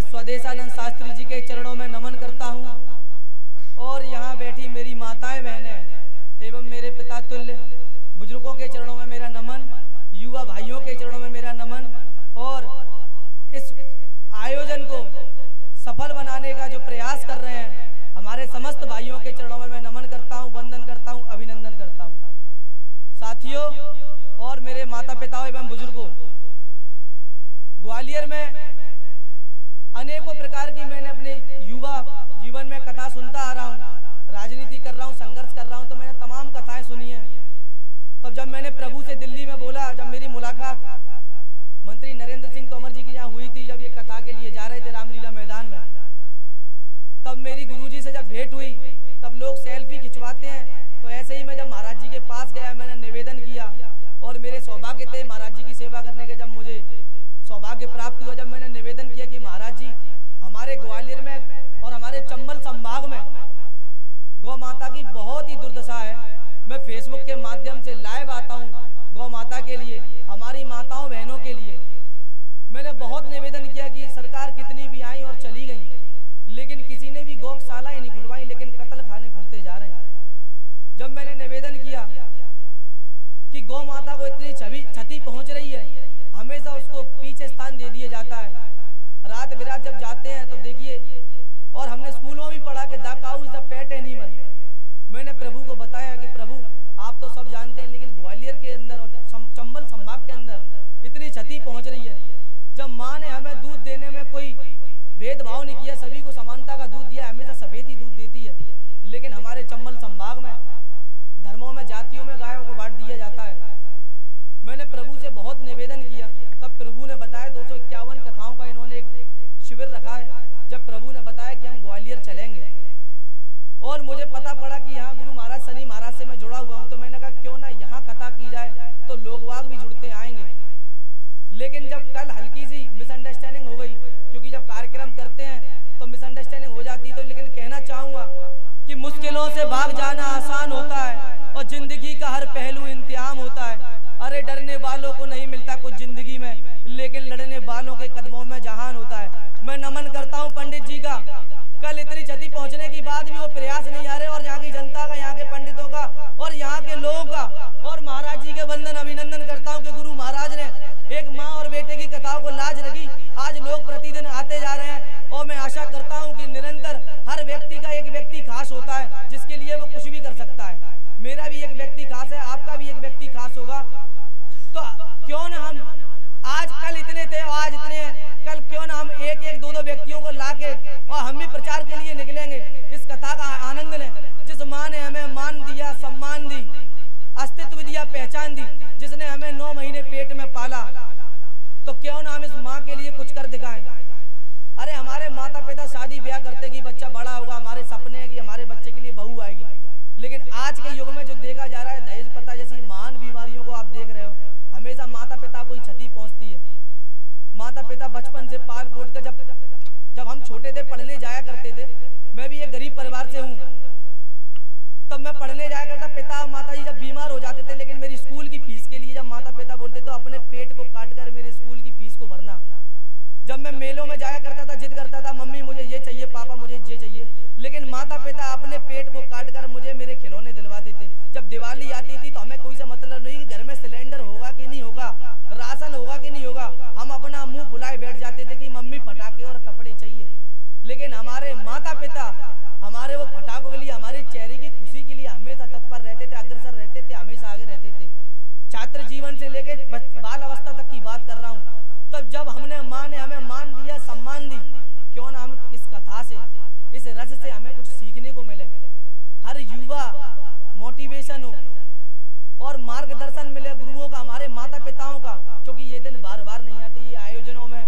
स्वदेशानंद शास्त्री जी के चरणों में नमन करता हूं और यहाँ बैठी मेरी माताएं बहनें एवं मेरे पिता तुल्य बुजुर्गों के चरणों में मेरा नमन, युवा भाइयों के चरणों में मेरा नमन और इस आयोजन को सफल बनाने का जो प्रयास कर रहे हैं हमारे समस्त भाइयों के चरणों में मैं नमन करता हूं, वंदन करता हूं, अभिनंदन करता हूं। साथियों और मेरे माता पिताओं एवं बुजुर्गों, ग्वालियर में अनेकों प्रकार की मैंने अपने युवा जीवन में कथा सुनता आ रहा हूँ, राजनीति कर रहा हूँ, संघर्ष कर रहा हूँ, तो मैंने तमाम कथाएं सुनी हैं। तब जब मैंने प्रभु से दिल्ली में बोला, जब मेरी मुलाकात मंत्री नरेंद्र सिंह तोमर जी की यहाँ हुई थी, जब ये कथा के लिए जा रहे थे रामलीला मैदान में, तब मेरी गुरुजी से जब भेंट हुई, तब लोग सेल्फी खिंचवाते हैं, तो ऐसे ही मैं जब महाराज जी के पास गया, मैंने निवेदन किया और मेरे सौभाग्य थे महाराज जी की सेवा करने के। जब मुझे सौभाग्य प्राप्त हुआ, जब मैंने निवेदन किया कि महाराज जी हमारे ग्वालियर में और हमारे चंबल संभाग में गौ माता की बहुत ही दुर्दशा है, मैं फेसबुक के माध्यम से लाइव आता हूँ गौ माता के लिए, हमारी माताओं बहनों के लिए। मैंने बहुत निवेदन किया कि सरकार कितनी भी आई और चली गई, लेकिन किसी ने भी गौशालाएं नहीं खुलवाई, लेकिन कत्ल खाने खुलते जा रहे हैं। जब मैंने निवेदन किया कि गौ माता को इतनी क्षति पहुंच रही है, हमेशा उसको पीछे स्थान दे दिया जाता है। रात बिरात जब जाते हैं तो देखिए, और हमने स्कूलों में पढ़ा कि the cow is the pet animal. मैंने प्रभु को बताया कि प्रभु आप तो सब जानते हैं, लेकिन ग्वालियर के अंदर और चंबल संभाग के अंदर इतनी क्षति पहुंच रही है। जब माँ ने हमें दूध देने में कोई भेदभाव नहीं किया, सभी को समानता का दूध दिया, हमेशा सफेद ही दूध देती है, लेकिन हमारे चंबल संभाग में धर्मों में जातियों में गायों को बांट दिया जाता है। मैंने प्रभु से बहुत निवेदन किया, तब प्रभु ने बताया 251 कथाओं का इन्होंने एक शिविर रखा है। जब प्रभु ने बताया कि हम ग्वालियर चलेंगे और मुझे पता पड़ा कि यहाँ गुरु महाराज शनि महाराज से मैं जुड़ा हुआ हूँ, तो मैंने कहा क्यों ना यहाँ कथा की जाए, तो लोग वाग भी जुड़ते आएंगे। लेकिन जब कल हल्की सी मिसअंडरस्टैंडिंग हो गई, क्योंकि जब कार्यक्रम करते हैं तो मिसअंडरस्टैंडिंग हो जाती है, तो लेकिन कहना चाहूँगा कि मुश्किलों से भाग जाना आसान होता है और जिंदगी का हर पहलू इम्तिहान होता है। अरे डरने वालों को नहीं मिलता कुछ जिंदगी में, लेकिन लड़ने वालों के कदमों में जहान होता है। मैं नमन करता हूं पंडित जी का, कल इतनी क्षति पहुंचने के बाद भी वो प्रयास नहीं आ रहे, और यहाँ की जनता का, यहाँ के पंडितों का और यहाँ के लोगों का और महाराज जी के वंदन अभिनंदन करता हूँ कि गुरु महाराज ने एक माँ और बेटे की कथाओं को लाज रखी। आज लोग प्रतिदिन आते जा रहे हैं और मैं आशा करता हूँ कि निरंतर हर व्यक्ति का एक व्यक्ति खास होता है, जिसके लिए वो कुछ भी कर सकता है। मेरा भी एक व्यक्ति खास है, आपका भी एक व्यक्ति खास होगा। तो क्यों ना हम आज कल इतने थे और आज इतने हैं, कल क्यों ना हम एक एक दो दो व्यक्तियों को लाके और हम भी प्रचार के लिए निकलेंगे। इस कथा का आनंद लें। जिस माँ ने हमें मान दिया, सम्मान दी, अस्तित्व दिया, पहचान दी, जिसने हमें 9 महीने पेट में पाला, तो क्यों ना हम इस माँ के लिए कुछ कर दिखाएं। अरे हमारे माता पिता शादी ब्याह करते कि बच्चा बड़ा होगा, हमारे सपने हैं कि हमारे बच्चे के लिए बहू आएगी, लेकिन आज के युग में जो देखा जा रहा है, दहेज प्रथा जैसी महान बीमारियों को आप देख रहे हो, हमेशा माता पिता को ही क्षति पहुंचती है। माता पिता बचपन से पाल पोस कर जब हम छोटे थे पढ़ने जाया करते थे, मैं भी एक गरीब परिवार से हूँ, तब मैं पढ़ने जाया करता, पिता माता जी जब बीमार हो जाते थे, लेकिन मेरी स्कूल की फीस के लिए जब माता पिता बोलते तो अपने पेट को काट कर मेरे स्कूल की फीस को भरना। जब मैं मेलों में जाया करता था, जिद करता था मम्मी मुझे ये चाहिए, पापा मुझे ये चाहिए, लेकिन माता पिता अपने पेट को काट कर मुझे मेरे खिलौने दिलवाते थे। जब दिवाली आती थी तो हमें कोई सा मतलब नहीं कि घर में सिलेंडर होगा कि नहीं होगा, राशन होगा कि नहीं होगा, हम अपना मुंह फुलाए बैठ जाते थे कि मम्मी पटाखे और कपड़े चाहिए। लेकिन हमारे माता पिता हमारे वो पटाखों के लिए, हमारे चेहरे की खुशी के लिए हमेशा तत्पर रहते थे, अग्रसर रहते थे, हमेशा आगे रहते थे। छात्र जीवन से लेकर बाल अवस्था तक की बात कर रहा हूँ। तब जब हमने माँ ने हमें मान दिया, सम्मान दी, क्यों ना हम इस कथा से, इस रस से हमें कुछ सीखने को मिले, हर युवा मोटिवेशन हो और मार्गदर्शन मिले गुरुओं का, हमारे माता पिताओं का, क्योंकि ये दिन बार बार नहीं आते। ये आयोजनों में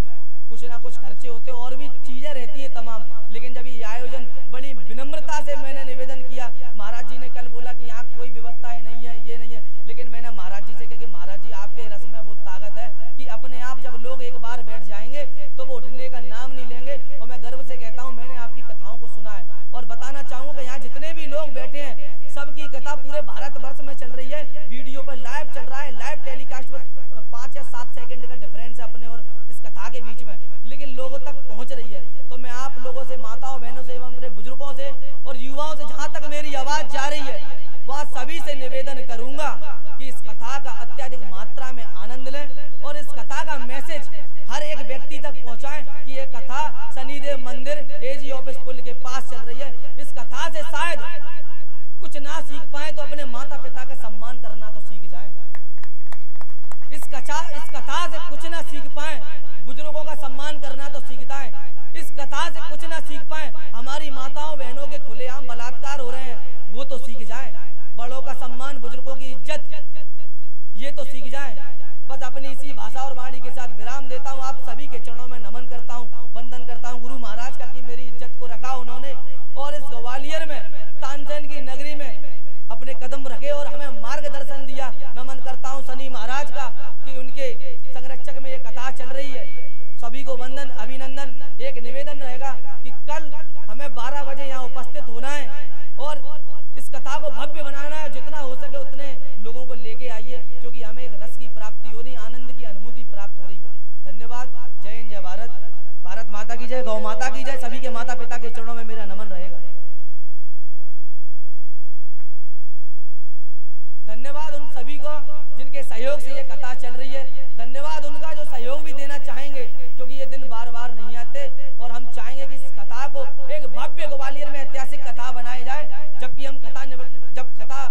कुछ ना कुछ खर्चे होते और भी चीजें रहती है तमाम, लेकिन जब ये आयोजन बड़ी विनम्रता से मैंने निवेदन किया, महाराज जी ने कल बोला कि यहाँ कोई व्यवस्था नहीं है, ये नहीं है, लेकिन मैंने महाराज जी से कहा कि महाराज जी आपके रस में वो ताकत है कि अपने आप जब लोग एक बार बैठ जाएंगे तो वो उठने का नाम नहीं लेंगे। और मैं गर्व से कहता हूँ मैंने आपकी कथाओं को सुना है और बताना चाहूंगा यहाँ जितने भी लोग बैठे हैं सबकी कथा पूरे भारतवर्ष में चल रही है, वीडियो पर लाइव चल रहा है, लाइव टेलीकास्ट पर 5 या 7 सेकंड का डिफरेंस है अपने और इस कथा के बीच में, लेकिन लोगों तक पहुंच रही है। तो मैं आप लोगों से, माताओं बहनों से एवं अपने बुजुर्गों से और युवाओं से जहां तक मेरी आवाज जा रही है वह सभी से निवेदन करूंगा कि इस कथा का अत्यधिक मात्रा में आनंद लें और इस कथा का मैसेज हर एक व्यक्ति तक पहुंचाएं कि यह कथा शनिदेव मंदिर एजी ऑफिस पुल के पास चल रही है। इस कथा से शायद कुछ ना सीख पाए तो अपने माता पिता का सम्मान करना तो सीख जाएं। इस कथा से कुछ ना सीख पाए, बुजुर्गों का सम्मान करना तो सीख जाएं। इस कथा से कुछ ना सीख पाए, हमारी माताओं बहनों के खुलेआम बलात्कार हो रहे हैं वो तो सीख जाएं। बड़ों का सम्मान, बुजुर्गों की इज्जत ये तो सीख जाएं। बस अपनी इसी भाषा और वाणी के साथ विराम देता हूँ। आप सभी के चरणों में नमन करता हूँ, वंदन करता हूँ गुरु महाराज का कि मेरी इज्जत को रखा उन्होंने और इस ग्वालियर में तानसेन की नगरी में अपने कदम रखे और हमें मार्गदर्शन दिया। नमन करता हूँ शनि महाराज का कि उनके संरक्षक में ये कथा चल रही है। सभी को वंदन अभिनंदन। एक निवेदन रहेगा कि कल हमें 12 बजे यहाँ उपस्थित होना है और इस कथा को भव्य बनाना है। जितना हो सके उतने लोगों को लेके आइए क्योंकि हमें एक रस की प्राप्ति हो रही, आनंद की अनुभूति प्राप्त हो रही है। धन्यवाद। जय हिंद, जय भारत। भारत माता की जय, गौ माता की जय। सभी के माता पिता के चरणों में मेरा नमन रहेगा। धन्यवाद उन सभी को जिनके सहयोग से ये कथा चल रही है। धन्यवाद उनका जो सहयोग भी देना चाहेंगे क्योंकि ये दिन बार बार नहीं आते और हम चाहेंगे कि इस कथा को एक भव्य ग्वालियर में ऐतिहासिक कथा बनाया जाए। जबकि हम जब कथा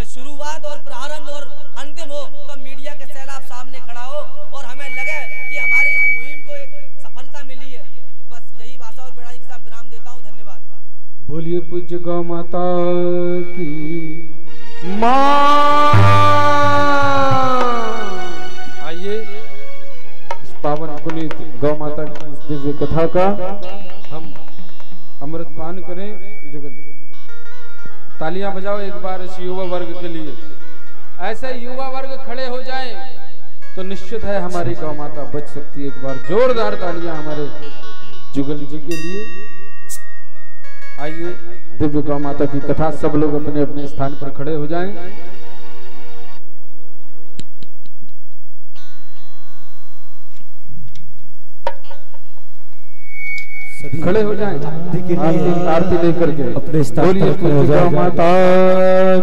शुरुआत और प्रारंभ और अंतिम हो तो मीडिया के सैलाब सामने खड़ा हो और हमें लगे कि हमारी इस मुहिम को एक सफलता मिली है। बस यही भाषा और बड़ाई के साथ विराम देता हूँ। धन्यवाद। बोलिए पूज्य गौ माता की मां। आइए इस पावन पुनीत गौ माता की इस दिव्य कथा का हम अमृत पान करें। जुगल तालियां बजाओ एक बार इस युवा वर्ग के लिए। ऐसे युवा वर्ग खड़े हो जाए तो निश्चित है हमारी गौ माता बच सकती है। एक बार जोरदार तालियां हमारे जुगल जी के लिए। आइए दिव्य गौ माता की कथा सब लोग अपने अपने स्थान पर खड़े हो जाएं। खड़े हो जाएं आरती लेकर के अपने स्थान पर खड़े हो जाएं। गौ माता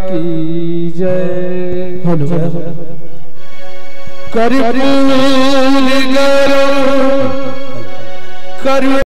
की जय। कर